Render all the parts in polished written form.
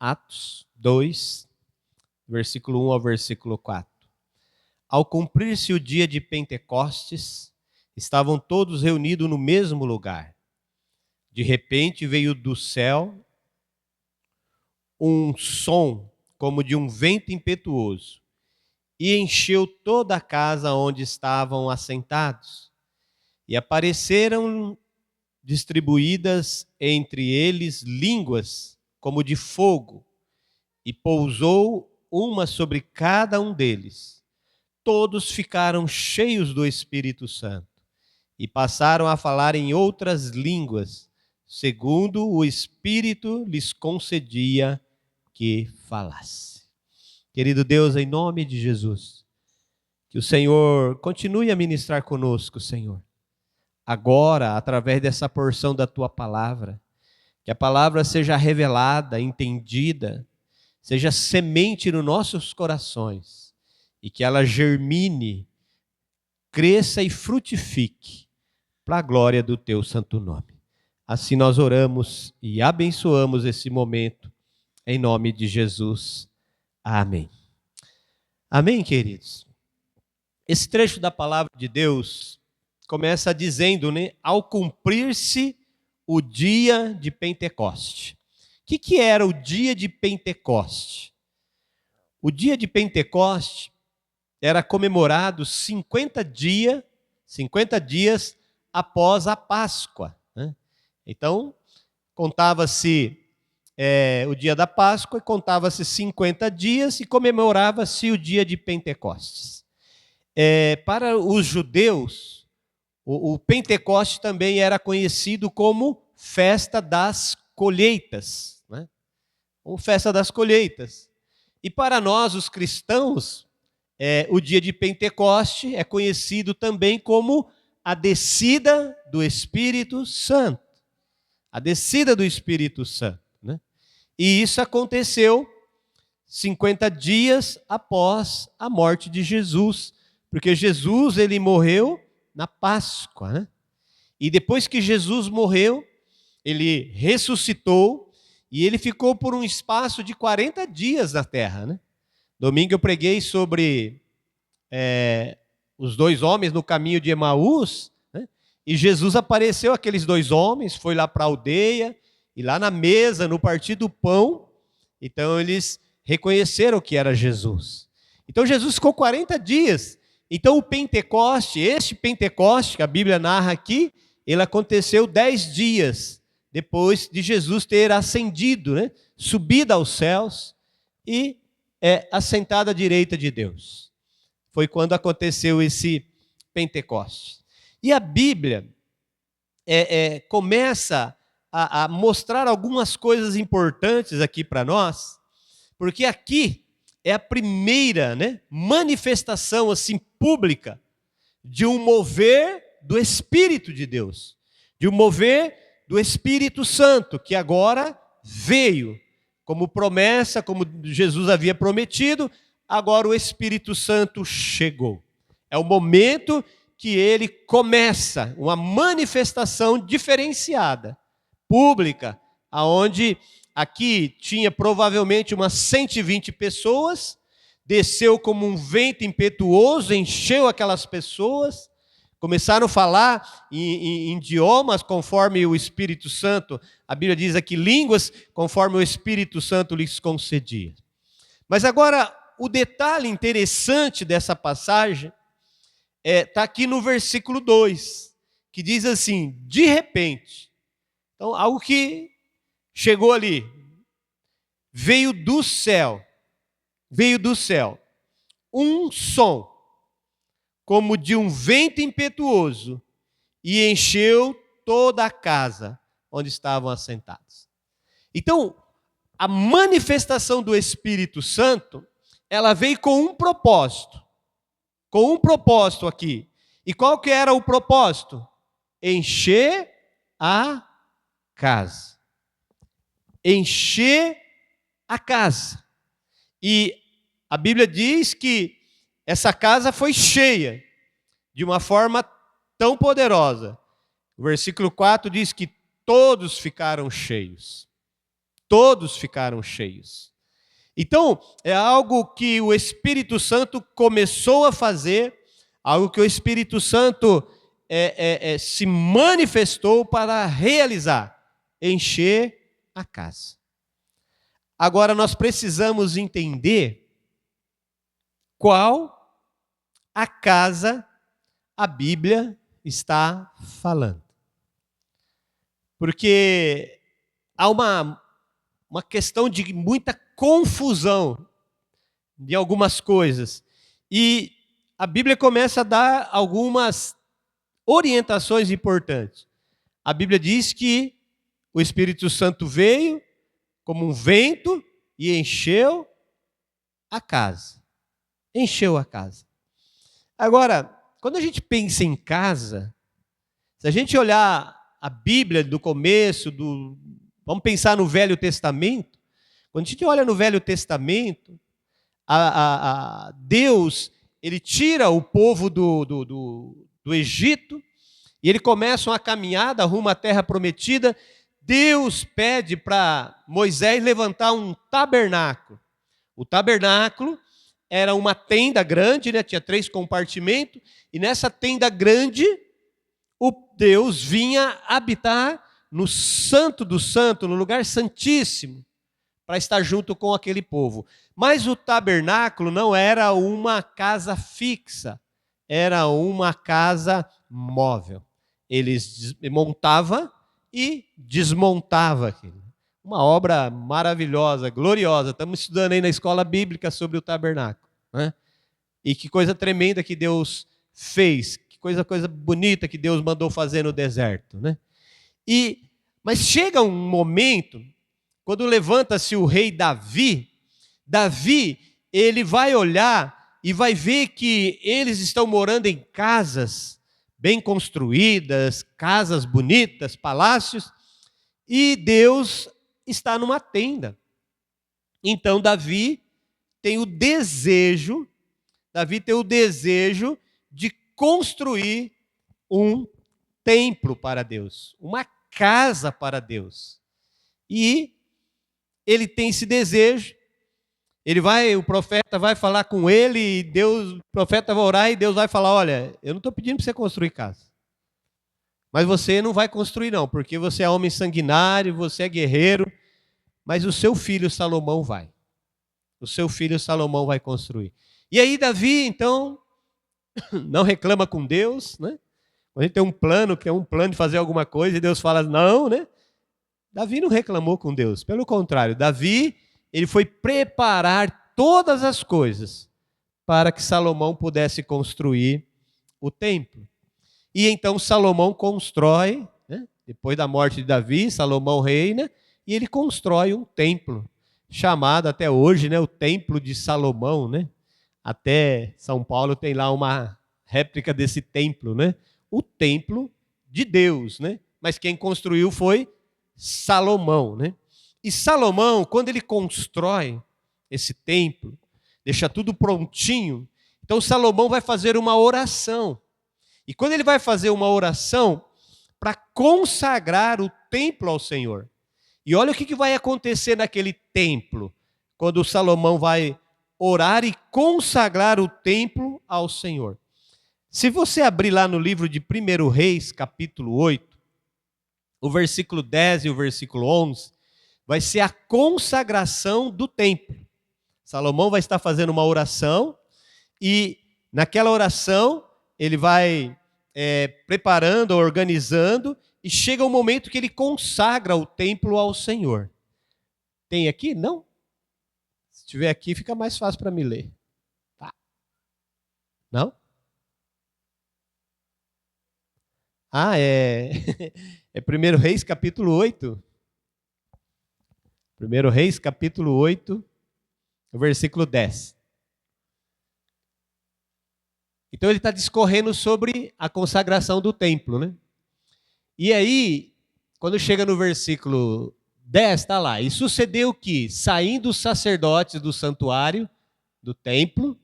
Atos 2, versículo 1 ao versículo 4. Ao cumprir-se o dia de Pentecostes, estavam todos reunidos no mesmo lugar. De repente veio do céu um som como de um vento impetuoso e encheu toda a casa onde estavam assentados. E apareceram distribuídas entre eles línguas como de fogo, e pousou uma sobre cada um deles. Todos ficaram cheios do Espírito Santo e passaram a falar em outras línguas, segundo o Espírito lhes concedia que falasse. Querido Deus, em nome de Jesus, que o Senhor continue a ministrar conosco, Senhor. Agora, através dessa porção da Tua palavra, que a palavra seja revelada, entendida, seja semente nos nossos corações e que ela germine, cresça e frutifique para a glória do Teu santo nome. Assim nós oramos e abençoamos esse momento, em nome de Jesus. Amém. Amém, queridos? Esse trecho da palavra de Deus começa dizendo, né, ao cumprir-se o dia de Pentecoste. O que era o dia de Pentecoste? O dia de Pentecoste era comemorado 50 dias após a Páscoa, né? Então, contava-se o dia da Páscoa, contava-se 50 dias e comemorava-se o dia de Pentecostes. Para os judeus, o Pentecoste também era conhecido como Festa das Colheitas, né? Ou Festa das Colheitas. E para nós, os cristãos, o dia de Pentecoste é conhecido também como a descida do Espírito Santo. A descida do Espírito Santo, né? E isso aconteceu 50 dias após a morte de Jesus, porque Jesus ele morreu na Páscoa, né? E depois que Jesus morreu, ele ressuscitou e ele ficou por um espaço de 40 dias na terra, né? Domingo eu preguei sobre os dois homens no caminho de Emaús, né? E Jesus apareceu àqueles dois homens, foi lá para a aldeia, e lá na mesa, no partir do pão, então eles reconheceram que era Jesus. Então Jesus ficou 40 dias. Então o Pentecoste, este Pentecoste que a Bíblia narra aqui, ele aconteceu 10 dias depois de Jesus ter ascendido, né? Subido aos céus e assentado à direita de Deus. Foi quando aconteceu esse Pentecoste. E a Bíblia começa a mostrar algumas coisas importantes aqui para nós, porque aqui é a primeira, né, manifestação assim pública de um mover do Espírito de Deus, de um mover do Espírito Santo, que agora veio como promessa, como Jesus havia prometido, agora o Espírito Santo chegou. É o momento que ele começa uma manifestação diferenciada, pública, aonde aqui tinha provavelmente umas 120 pessoas, desceu como um vento impetuoso, encheu aquelas pessoas, começaram a falar em idiomas conforme o Espírito Santo, a Bíblia diz aqui línguas, conforme o Espírito Santo lhes concedia. Mas agora, o detalhe interessante dessa passagem está aqui no versículo 2, que diz assim, de repente. Então, algo que chegou ali, veio do céu, um som, como de um vento impetuoso, e encheu toda a casa onde estavam assentados. Então, a manifestação do Espírito Santo, ela veio com um propósito aqui. E qual que era o propósito? Encher a casa. Encher a casa. E a Bíblia diz que essa casa foi cheia de uma forma tão poderosa. O versículo 4 diz que todos ficaram cheios. todos ficaram cheios. Então, é algo que o Espírito Santo começou a fazer, algo que o Espírito Santo se manifestou para realizar, encher a casa. Agora, nós precisamos entender qual a casa a Bíblia está falando. Porque há uma questão de muita confusão de algumas coisas. E a Bíblia começa a dar algumas orientações importantes. A Bíblia diz que o Espírito Santo veio como um vento e encheu a casa. Encheu a casa. Agora, quando a gente pensa em casa, se a gente olhar a Bíblia do começo, vamos pensar no Velho Testamento. Quando a gente olha no Velho Testamento, Deus, ele tira o povo do Egito e eles começam a caminhada rumo à terra prometida. Deus pede para Moisés levantar um tabernáculo. O tabernáculo era uma tenda grande, né? Tinha 3 compartimentos, e nessa tenda grande, o Deus vinha habitar no Santo do Santo, no lugar santíssimo, para estar junto com aquele povo. Mas o tabernáculo não era uma casa fixa, era uma casa móvel. Eles montavam e desmontavam aquilo. Uma obra maravilhosa, gloriosa. Estamos estudando aí na escola bíblica sobre o tabernáculo, né? E que coisa tremenda que Deus fez, que coisa bonita que Deus mandou fazer no deserto, né? Mas chega um momento, quando levanta-se o rei Davi, ele vai olhar e vai ver que eles estão morando em casas bem construídas, casas bonitas, palácios, e Deus está numa tenda. Então Davi tem o desejo de construir um templo para Deus, uma casa para Deus. E ele tem esse desejo, o profeta vai falar com ele, e o profeta vai orar e Deus vai falar: olha, eu não estou pedindo para você construir casa. Mas você não vai construir não, porque você é homem sanguinário, você é guerreiro, mas o seu filho Salomão vai. O seu filho Salomão vai construir. E aí Davi, então, não reclama com Deus, né? Quando a gente tem um plano, que é um plano de fazer alguma coisa, e Deus fala não, né? Davi não reclamou com Deus. Pelo contrário, Davi, ele foi preparar todas as coisas para que Salomão pudesse construir o templo. E então Salomão constrói, né? Depois da morte de Davi, Salomão reina, e ele constrói um templo, chamado até hoje, né, o Templo de Salomão, né? Até São Paulo tem lá uma réplica desse templo, né? O templo de Deus, né? Mas quem construiu foi Salomão, né? E Salomão, quando ele constrói esse templo, deixa tudo prontinho, então Salomão vai fazer uma oração. E quando ele vai fazer uma oração para consagrar o templo ao Senhor. E olha o que vai acontecer naquele templo, quando Salomão vai orar e consagrar o templo ao Senhor. Se você abrir lá no livro de 1 Reis, capítulo 8, o versículo 10 e o versículo 11, vai ser a consagração do templo. Salomão vai estar fazendo uma oração e naquela oração ele vai preparando, organizando, e chega um momento que ele consagra o templo ao Senhor. Tem aqui? Não? Se tiver aqui, fica mais fácil para me ler. Tá. Não? É 1 Reis, capítulo 8. 1 Reis, capítulo 8, versículo 10. Então ele está discorrendo sobre a consagração do templo, né? E aí, quando chega no versículo 10, está lá: e sucedeu que, saindo os sacerdotes do santuário, do templo,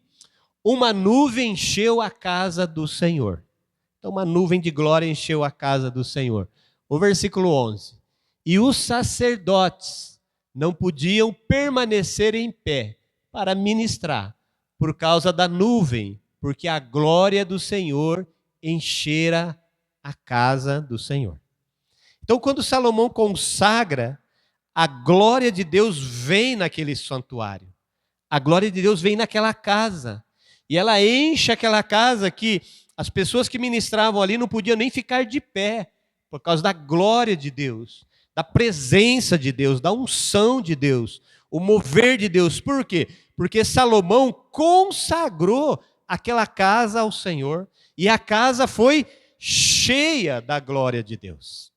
uma nuvem encheu a casa do Senhor. Então uma nuvem de glória encheu a casa do Senhor. O versículo 11: e os sacerdotes não podiam permanecer em pé para ministrar, por causa da nuvem, porque a glória do Senhor enchera a casa do Senhor. Então, quando Salomão consagra, a glória de Deus vem naquele santuário. A glória de Deus vem naquela casa. E ela enche aquela casa que as pessoas que ministravam ali não podiam nem ficar de pé, por causa da glória de Deus, da presença de Deus, da unção de Deus, o mover de Deus. Por quê? Porque Salomão consagrou aquela casa ao Senhor e a casa foi cheia da glória de Deus.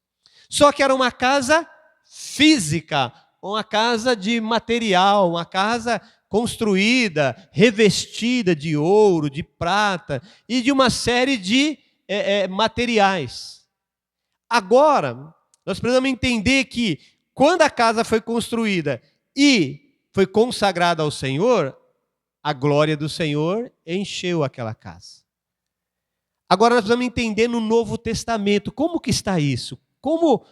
Só que era uma casa física, uma casa de material, uma casa construída, revestida de ouro, de prata e de uma série de materiais. Agora, nós precisamos entender que quando a casa foi construída e foi consagrada ao Senhor, a glória do Senhor encheu aquela casa. Agora nós precisamos entender no Novo Testamento como que está isso, como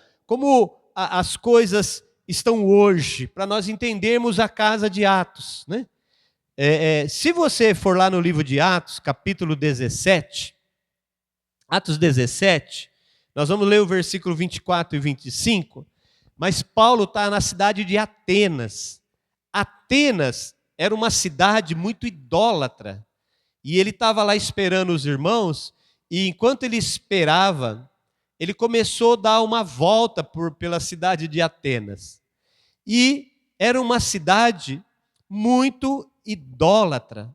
as coisas estão hoje, para nós entendermos a casa de Atos, né? Se você for lá no livro de Atos, capítulo 17, Atos 17, nós vamos ler o versículo 24 e 25, mas Paulo está na cidade de Atenas. Atenas era uma cidade muito idólatra, e ele estava lá esperando os irmãos, e enquanto ele esperava, ele começou a dar uma volta pela cidade de Atenas. E era uma cidade muito idólatra,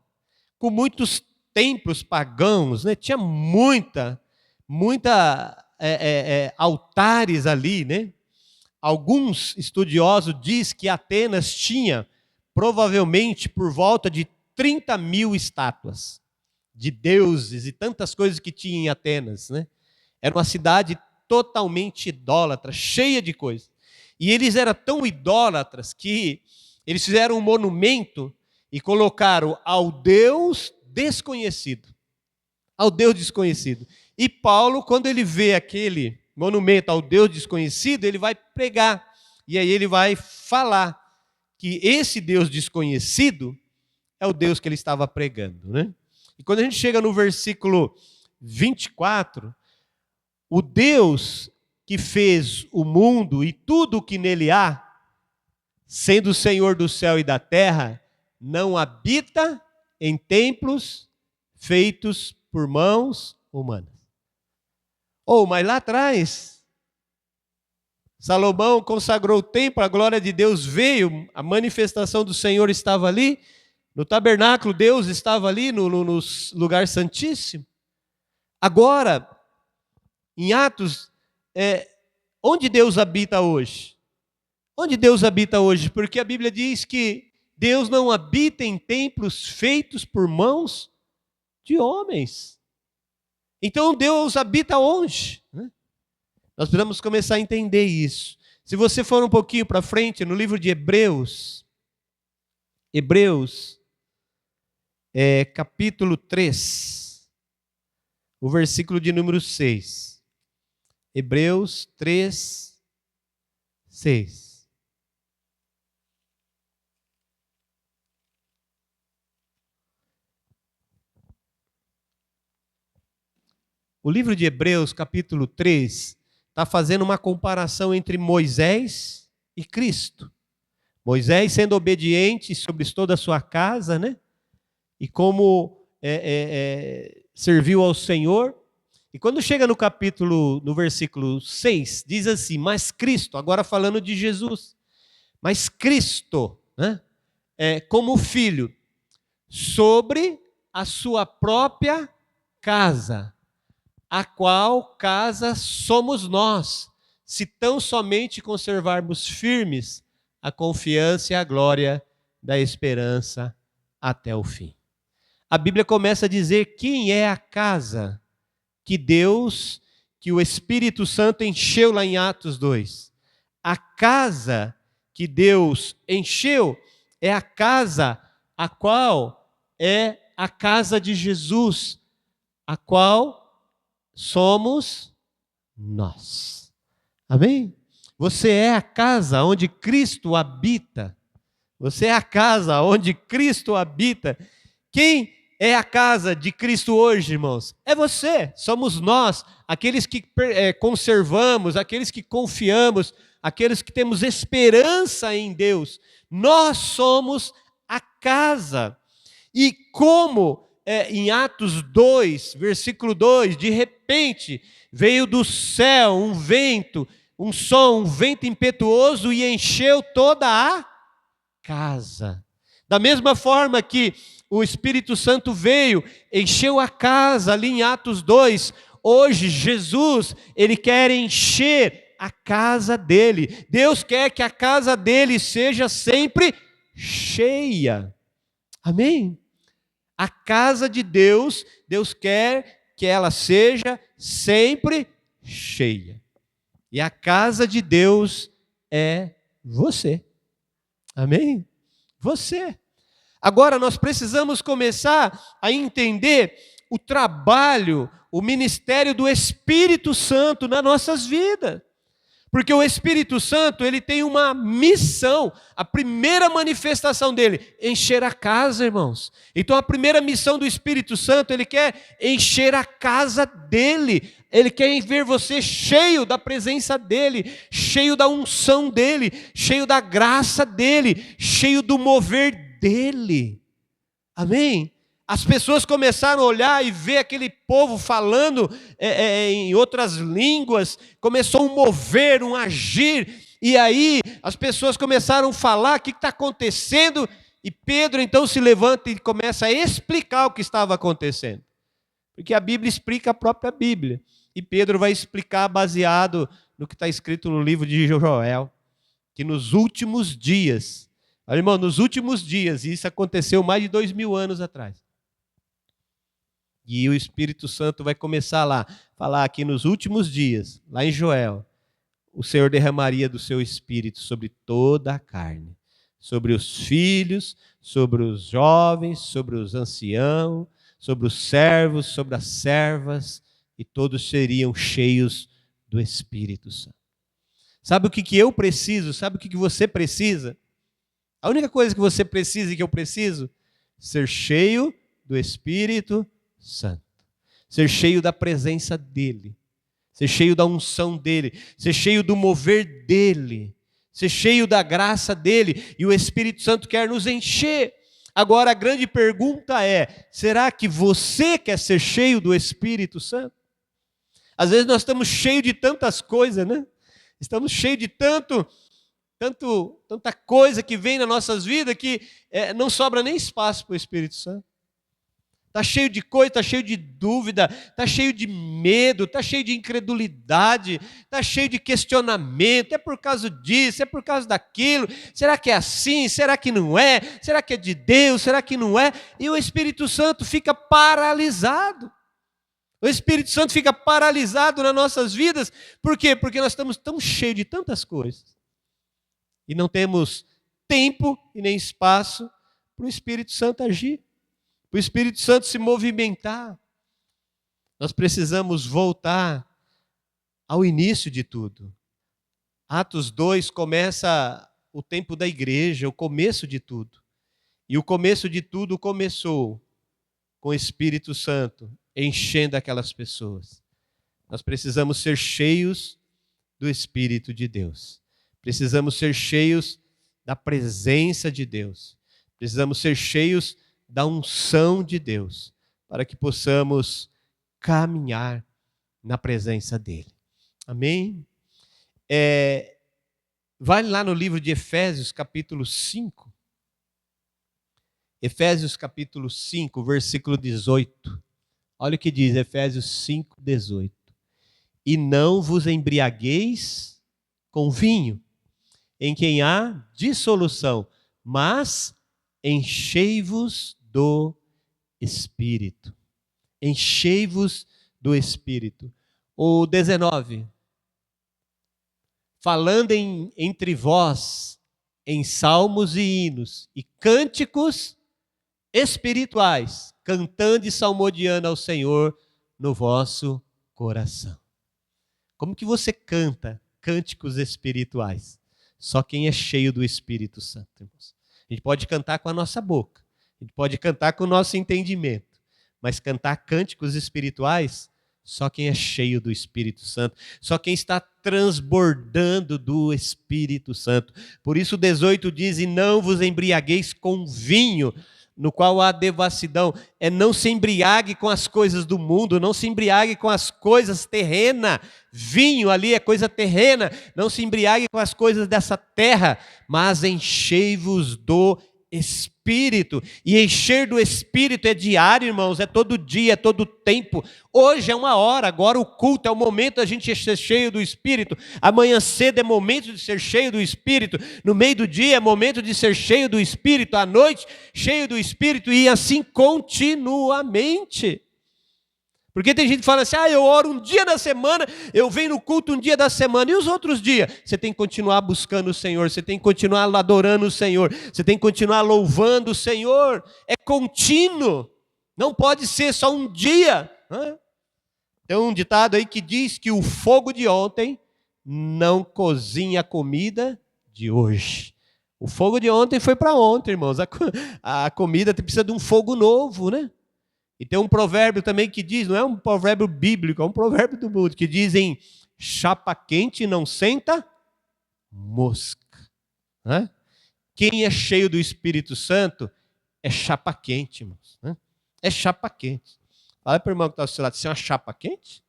com muitos templos pagãos, né? Tinha muita altares ali, né? Alguns estudiosos dizem que Atenas tinha provavelmente por volta de 30 mil estátuas de deuses e tantas coisas que tinha em Atenas, né? Era uma cidade totalmente idólatra, cheia de coisas. E eles eram tão idólatras que eles fizeram um monumento e colocaram ao Deus desconhecido. Ao Deus desconhecido. E Paulo, quando ele vê aquele monumento ao Deus desconhecido, ele vai pregar. E aí ele vai falar que esse Deus desconhecido é o Deus que ele estava pregando, né? E quando a gente chega no versículo 24, o Deus que fez o mundo e tudo o que nele há, sendo o Senhor do céu e da terra, não habita em templos feitos por mãos humanas. Mas lá atrás, Salomão consagrou o templo, a glória de Deus veio, a manifestação do Senhor estava ali, no tabernáculo Deus estava ali, no lugar santíssimo. Agora, em Atos, onde Deus habita hoje? Onde Deus habita hoje? Porque a Bíblia diz que Deus não habita em templos feitos por mãos de homens. Então Deus habita onde? Nós precisamos começar a entender isso. Se você for um pouquinho para frente, no livro de Hebreus, capítulo 3, o versículo de número 6. Hebreus 3, 6. O livro de Hebreus, capítulo 3, está fazendo uma comparação entre Moisés e Cristo. Moisés sendo obediente sobre toda a sua casa, né? E como serviu ao Senhor. E quando chega no versículo 6, diz assim, mas Cristo, agora falando de Jesus, mas Cristo, né, como filho, sobre a sua própria casa, a qual casa somos nós, se tão somente conservarmos firmes a confiança e a glória da esperança até o fim. A Bíblia começa a dizer quem é a casa que o Espírito Santo encheu lá em Atos 2. A casa que Deus encheu é a casa a qual é a casa de Jesus, a qual somos nós. Amém? Você é a casa onde Cristo habita. Você é a casa onde Cristo habita. Quem é a casa de Cristo hoje, irmãos? É você, somos nós, aqueles que conservamos, aqueles que confiamos, aqueles que temos esperança em Deus. Nós somos a casa. E como em Atos 2, versículo 2, de repente veio do céu um vento, um som, um vento impetuoso e encheu toda a casa. Da mesma forma que o Espírito Santo veio, encheu a casa ali em Atos 2, hoje Jesus, ele quer encher a casa dele. Deus quer que a casa dele seja sempre cheia. Amém? A casa de Deus, Deus quer que ela seja sempre cheia. E a casa de Deus é você. Amém? Você. Agora nós precisamos começar a entender o trabalho, o ministério do Espírito Santo nas nossas vidas. Porque o Espírito Santo, ele tem uma missão, a primeira manifestação dele, encher a casa, irmãos. Então a primeira missão do Espírito Santo, ele quer encher a casa dele. Ele quer ver você cheio da presença dele, cheio da unção dele, cheio da graça dele, cheio do mover dele. Amém? As pessoas começaram a olhar e ver aquele povo falando em outras línguas, começou um mover, um agir, e aí as pessoas começaram a falar: o que está acontecendo? E Pedro então se levanta e começa a explicar o que estava acontecendo, porque a Bíblia explica a própria Bíblia, e Pedro vai explicar baseado no que está escrito no livro de Joel, que nos últimos dias, olha, irmão, nos últimos dias, e isso aconteceu mais de 2000 anos atrás, e o Espírito Santo vai começar lá, falar aqui nos últimos dias, lá em Joel, o Senhor derramaria do seu Espírito sobre toda a carne, sobre os filhos, sobre os jovens, sobre os anciãos, sobre os servos, sobre as servas, e todos seriam cheios do Espírito Santo. Sabe o que eu preciso? Sabe o que você precisa? A única coisa que você precisa e que eu preciso, ser cheio do Espírito Santo, ser cheio da presença dele, ser cheio da unção dele, ser cheio do mover dele, ser cheio da graça dele, e o Espírito Santo quer nos encher. Agora a grande pergunta é: será que você quer ser cheio do Espírito Santo? Às vezes nós estamos cheios de tantas coisas, né? Estamos cheios de tanta coisa que vem nas nossas vidas que não sobra nem espaço para o Espírito Santo. Está cheio de coisa, está cheio de dúvida, está cheio de medo, está cheio de incredulidade, está cheio de questionamento, é por causa disso, é por causa daquilo, será que é assim, será que não é, será que é de Deus, será que não é? E o Espírito Santo fica paralisado. O Espírito Santo fica paralisado nas nossas vidas, por quê? Porque nós estamos tão cheios de tantas coisas, e não temos tempo e nem espaço para o Espírito Santo agir, para o Espírito Santo se movimentar. Nós precisamos voltar ao início de tudo. Atos 2 começa o tempo da igreja, o começo de tudo. E o começo de tudo começou com o Espírito Santo enchendo aquelas pessoas. Nós precisamos ser cheios do Espírito de Deus. Precisamos ser cheios da presença de Deus. Precisamos ser cheios da unção de Deus, para que possamos caminhar na presença dele. Amém? Vai lá no livro de Efésios, capítulo 5. Efésios, capítulo 5, versículo 18. Olha o que diz, Efésios 5, 18. E não vos embriagueis com vinho, em quem há dissolução, mas enchei-vos do Espírito. Enchei-vos do Espírito. O 19. Falando entre vós em salmos e hinos e cânticos espirituais, cantando e salmodiando ao Senhor no vosso coração. Como que você canta cânticos espirituais. Só quem é cheio do Espírito Santo, irmãos. A gente pode cantar com a nossa boca, a gente pode cantar com o nosso entendimento, mas cantar cânticos espirituais, só quem é cheio do Espírito Santo, só quem está transbordando do Espírito Santo. Por isso o 18 diz, e não vos embriagueis com vinho, no qual há devassidão. Não se embriague com as coisas do mundo, não se embriague com as coisas terrenas. Vinho ali é coisa terrena, não se embriague com as coisas dessa terra, mas enchei-vos do Espírito. E encher do Espírito é diário, irmãos, é todo dia, é todo tempo. Hoje é uma hora, agora o culto é o momento da gente ser cheio do Espírito. Amanhã cedo é momento de ser cheio do Espírito. No meio do dia é momento de ser cheio do Espírito. À noite, cheio do Espírito, e assim continuamente. Porque tem gente que fala assim, eu oro um dia da semana, eu venho no culto um dia da semana, e os outros dias? Você tem que continuar buscando o Senhor, você tem que continuar adorando o Senhor, você tem que continuar louvando o Senhor, é contínuo, não pode ser só um dia. Tem um ditado aí que diz que o fogo de ontem não cozinha a comida de hoje. O fogo de ontem foi para ontem, irmãos, a comida precisa de um fogo novo, né? E tem um provérbio também que diz, não é um provérbio bíblico, é um provérbio do mundo, que dizem, chapa quente não senta mosca. Quem é cheio do Espírito Santo é chapa quente, irmãos. É chapa quente. Fala para o irmão que está ao seu lado, você é uma chapa quente?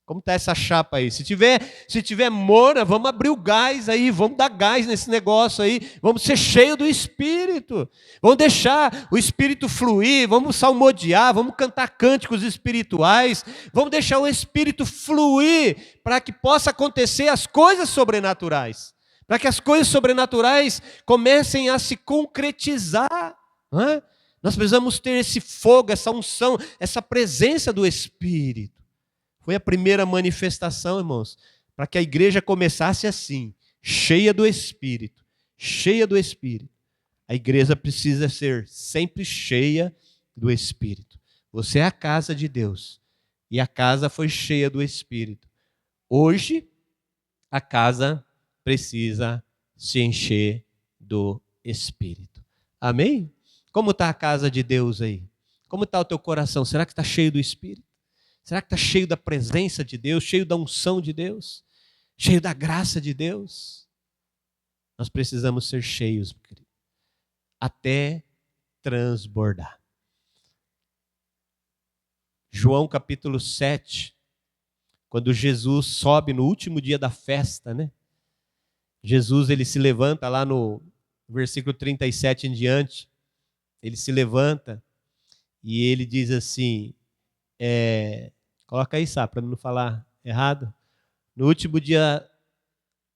Como está essa chapa aí? Se tiver morna, vamos abrir o gás aí, vamos dar gás nesse negócio aí, vamos ser cheio do Espírito, vamos deixar o Espírito fluir, vamos salmodiar, vamos cantar cânticos espirituais, vamos deixar o Espírito fluir para que possa acontecer as coisas sobrenaturais, para que as coisas sobrenaturais comecem a se concretizar. Nós precisamos ter esse fogo, essa unção, essa presença do Espírito. Foi a primeira manifestação, irmãos, para que a igreja começasse assim, cheia do Espírito, cheia do Espírito. A igreja precisa ser sempre cheia do Espírito. Você é a casa de Deus, e a casa foi cheia do Espírito. Hoje, a casa precisa se encher do Espírito. Amém? Como está a casa de Deus aí? Como está o teu coração? Será que está cheio do Espírito? Será que está cheio da presença de Deus, cheio da unção de Deus, cheio da graça de Deus? Nós precisamos ser cheios, querido, até transbordar. João capítulo 7, quando Jesus sobe no último dia da festa, né? Jesus, ele se levanta lá no versículo 37 em diante, ele se levanta e ele diz assim, coloca aí, Sá, para não falar errado. No último dia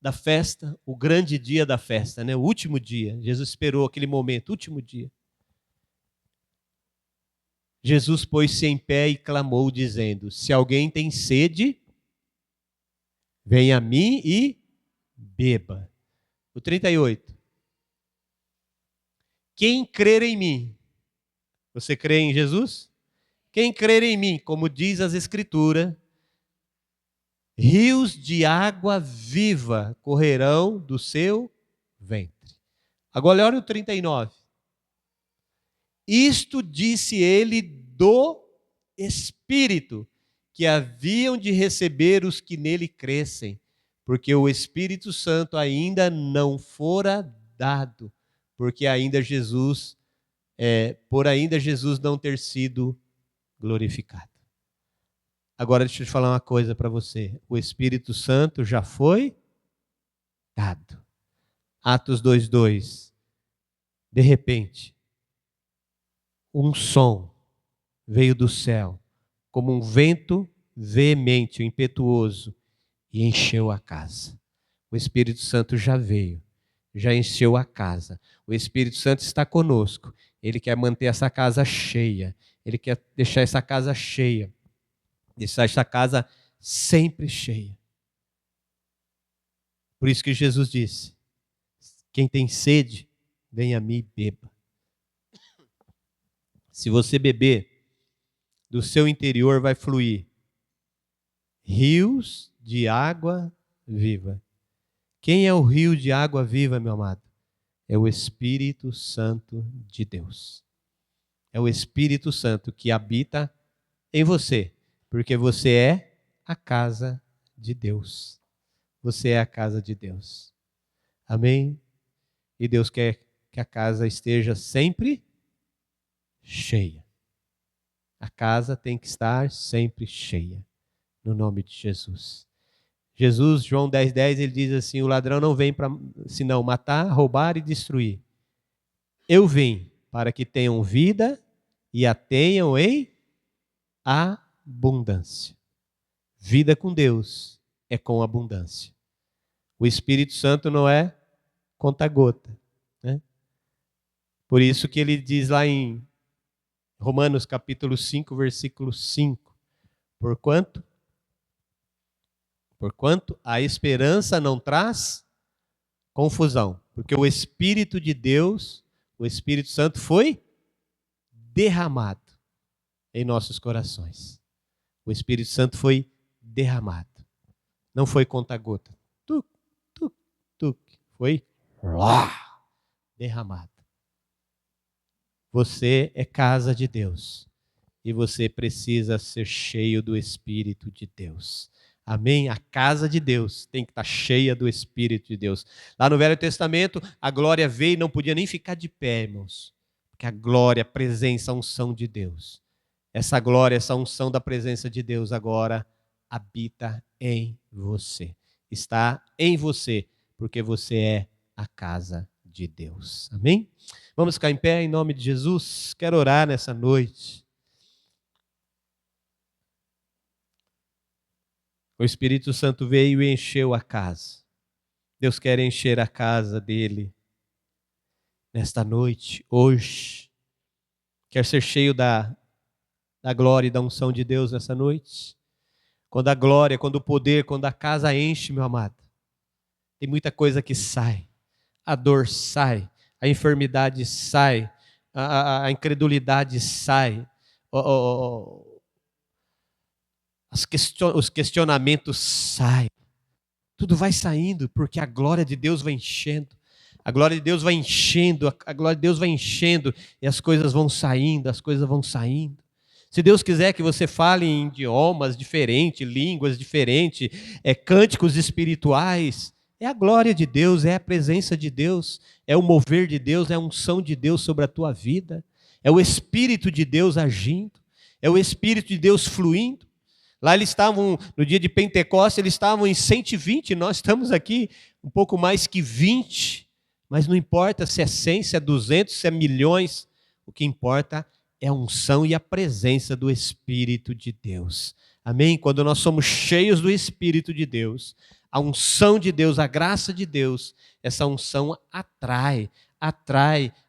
da festa, o grande dia da festa, né? O último dia, Jesus esperou aquele momento, último dia. Jesus pôs-se em pé e clamou, dizendo, se alguém tem sede, venha a mim e beba. O 38. Quem crer em mim, você crê em Jesus? Quem crer em mim, como diz as Escrituras, rios de água viva correrão do seu ventre. Agora olha o 39. Isto disse ele do Espírito, que haviam de receber os que nele crescem, porque o Espírito Santo ainda não fora dado, porque ainda Jesus, por ainda Jesus não ter sido glorificado. Agora deixa eu te falar uma coisa para você. O Espírito Santo já foi dado. Atos 2:2. De repente, um som veio do céu, como um vento veemente, impetuoso, e encheu a casa. O Espírito Santo já veio, já encheu a casa. O Espírito Santo está conosco. Ele quer manter essa casa cheia. Ele quer deixar essa casa cheia. Deixar essa casa sempre cheia. Por isso que Jesus disse, quem tem sede, venha a mim e beba. Se você beber, do seu interior vai fluir rios de água viva. Quem é o rio de água viva, meu amado? É o Espírito Santo de Deus. É o Espírito Santo que habita em você, porque você é a casa de Deus. Você é a casa de Deus. Amém? E Deus quer que a casa esteja sempre cheia. A casa tem que estar sempre cheia, no nome de Jesus. Jesus, João 10,10, ele diz assim, o ladrão não vem para senão matar, roubar e destruir. Eu vim para que tenham vida e a tenham em abundância. Vida com Deus é com abundância. O Espírito Santo não é conta-gota, né? Por isso que ele diz lá em Romanos capítulo 5, versículo 5, Porquanto a esperança não traz confusão, porque o Espírito de Deus, o Espírito Santo foi derramado em nossos corações. O Espírito Santo foi derramado. Não foi conta-gota. Tuc, tuc, tuc. Foi lá, derramado. Você é casa de Deus e você precisa ser cheio do Espírito de Deus. Amém? A casa de Deus tem que estar cheia do Espírito de Deus. Lá no Velho Testamento, a glória veio e não podia nem ficar de pé, irmãos. Porque a glória, a presença, a unção de Deus. Essa glória, essa unção da presença de Deus agora habita em você. Está em você, porque você é a casa de Deus. Amém? Vamos ficar em pé em nome de Jesus. Quero orar nessa noite. O Espírito Santo veio e encheu a casa. Deus quer encher a casa dele nesta noite, hoje. Quer ser cheio da glória e da unção de Deus nessa noite. Quando a glória, quando o poder, quando a casa enche, meu amado, tem muita coisa que sai. A dor sai, a enfermidade sai, a incredulidade sai, os questionamentos saem. Tudo vai saindo, porque a glória de Deus vai enchendo. A glória de Deus vai enchendo, a glória de Deus vai enchendo, e as coisas vão saindo, as coisas vão saindo. Se Deus quiser que você fale em idiomas diferentes, línguas diferentes, cânticos espirituais, é a glória de Deus, é a presença de Deus, é o mover de Deus, é a unção de Deus sobre a tua vida, é o Espírito de Deus agindo, é o Espírito de Deus fluindo. Lá eles estavam, no dia de Pentecostes, eles estavam em 120, nós estamos aqui um pouco mais que 20, mas não importa se é 100, se é 200, se é milhões, o que importa é a unção e a presença do Espírito de Deus. Amém? Quando nós somos cheios do Espírito de Deus, a unção de Deus, a graça de Deus, essa unção atrai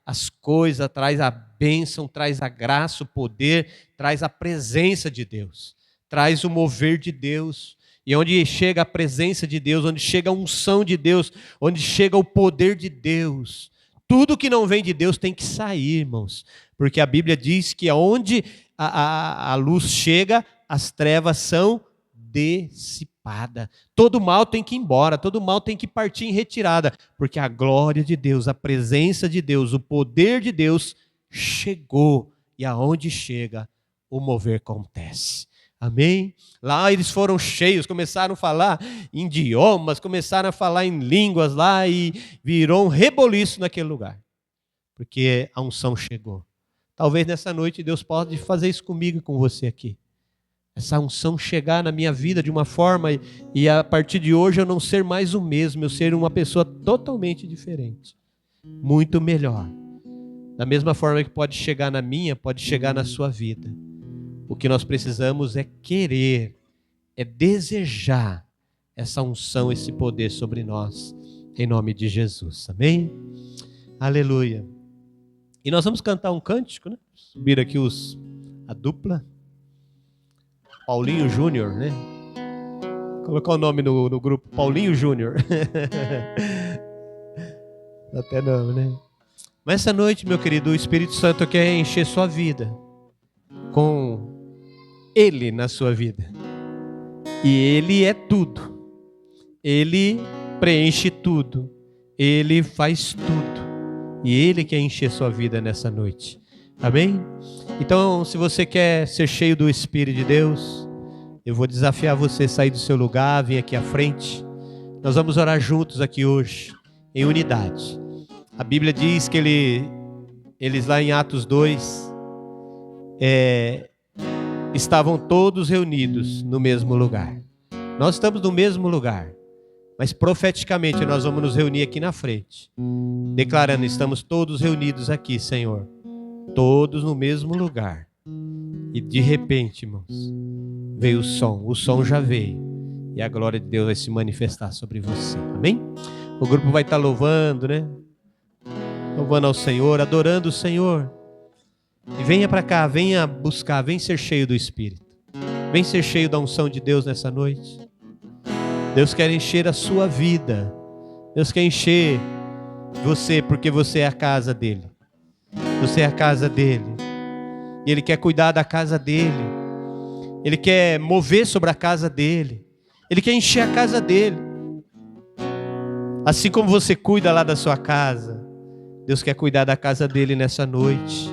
as coisas, traz a bênção, traz a graça, o poder, traz a presença de Deus, traz o mover de Deus. E onde chega a presença de Deus, onde chega a unção de Deus, onde chega o poder de Deus, tudo que não vem de Deus tem que sair, irmãos. Porque a Bíblia diz que onde a luz chega, as trevas são dissipadas. Todo mal tem que ir embora, todo mal tem que partir em retirada. Porque a glória de Deus, a presença de Deus, o poder de Deus chegou. E aonde chega, o mover acontece. Amém? Lá eles foram cheios, começaram a falar em idiomas, começaram a falar em línguas lá e virou um reboliço naquele lugar. Porque a unção chegou. Talvez nessa noite Deus pode fazer isso comigo e com você aqui. Essa unção chegar na minha vida de uma forma e a partir de hoje eu não ser mais o mesmo, eu ser uma pessoa totalmente diferente. Muito melhor. Da mesma forma que pode chegar na minha, pode chegar na sua vida. O que nós precisamos é querer, é desejar essa unção, esse poder sobre nós, em nome de Jesus. Amém? Aleluia. E nós vamos cantar um cântico, né? Subir aqui a dupla. Paulinho Júnior, né? Colocar o nome no grupo, Paulinho Júnior. Até não, né? Mas essa noite, meu querido, o Espírito Santo quer encher sua vida com Ele na sua vida. E Ele é tudo. Ele preenche tudo, Ele faz tudo, e Ele quer encher sua vida nessa noite. Amém? Então, se você quer ser cheio do Espírito de Deus, eu vou desafiar você a sair do seu lugar, vir aqui à frente. Nós vamos orar juntos aqui hoje, em unidade. A Bíblia diz que eles lá em Atos 2, estavam todos reunidos no mesmo lugar. Nós estamos no mesmo lugar, mas profeticamente nós vamos nos reunir aqui na frente, declarando: estamos todos reunidos aqui, Senhor, todos no mesmo lugar. E de repente, irmãos, veio o som já veio, e a glória de Deus vai se manifestar sobre você. Amém? O grupo vai estar louvando, né? Louvando ao Senhor, adorando o Senhor. E venha para cá, venha buscar, venha ser cheio do Espírito. Vem ser cheio da unção de Deus nessa noite. Deus quer encher a sua vida. Deus quer encher você, porque você é a casa dele. Você é a casa dele. E Ele quer cuidar da casa dele. Ele quer mover sobre a casa dele. Ele quer encher a casa dele. Assim como você cuida lá da sua casa, Deus quer cuidar da casa dele nessa noite.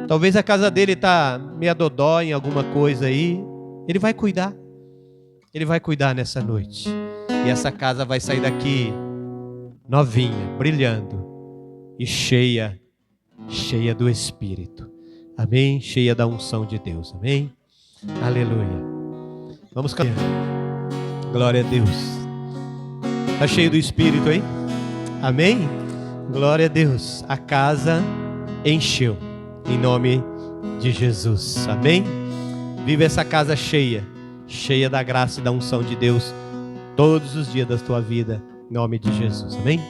Talvez a casa dele está meio dodó em alguma coisa aí. Ele vai cuidar. Ele vai cuidar nessa noite. E essa casa vai sair daqui novinha, brilhando e cheia do Espírito. Amém? Cheia da unção de Deus. Amém? Aleluia. Vamos cantar. Glória a Deus. Está cheio do Espírito aí? Amém? Glória a Deus. A casa encheu. Em nome de Jesus. Amém? Viva essa casa cheia da graça e da unção de Deus todos os dias da tua vida. Em nome de Jesus. Amém?